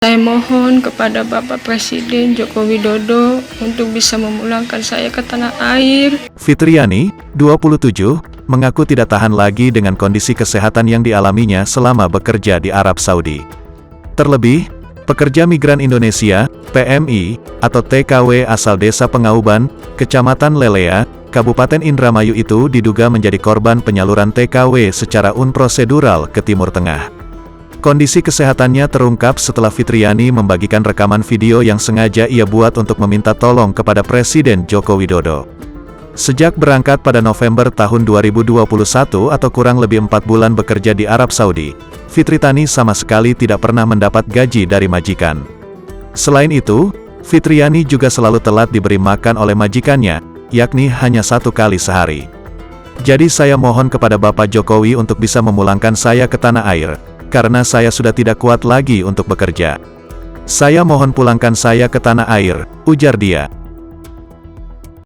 Saya mohon kepada Bapak Presiden Joko Widodo untuk bisa memulangkan saya ke tanah air. Fitriani, 27, mengaku tidak tahan lagi dengan kondisi kesehatan yang dialaminya selama bekerja di Arab Saudi. Terlebih, pekerja migran Indonesia, PMI, atau TKW asal Desa Pengauban, Kecamatan Lelea, Kabupaten Indramayu itu diduga menjadi korban penyaluran TKW secara unprosedural ke Timur Tengah. Kondisi kesehatannya terungkap setelah Fitriani membagikan rekaman video yang sengaja ia buat untuk meminta tolong kepada Presiden Joko Widodo. Sejak berangkat pada November tahun 2021 atau kurang lebih 4 bulan bekerja di Arab Saudi, Fitriani sama sekali tidak pernah mendapat gaji dari majikan. Selain itu, Fitriani juga selalu telat diberi makan oleh majikannya, yakni hanya 1 kali sehari. Jadi saya mohon kepada Bapak Jokowi untuk bisa memulangkan saya ke tanah air, karena saya sudah tidak kuat lagi untuk bekerja. Saya mohon pulangkan saya ke tanah air, ujar dia.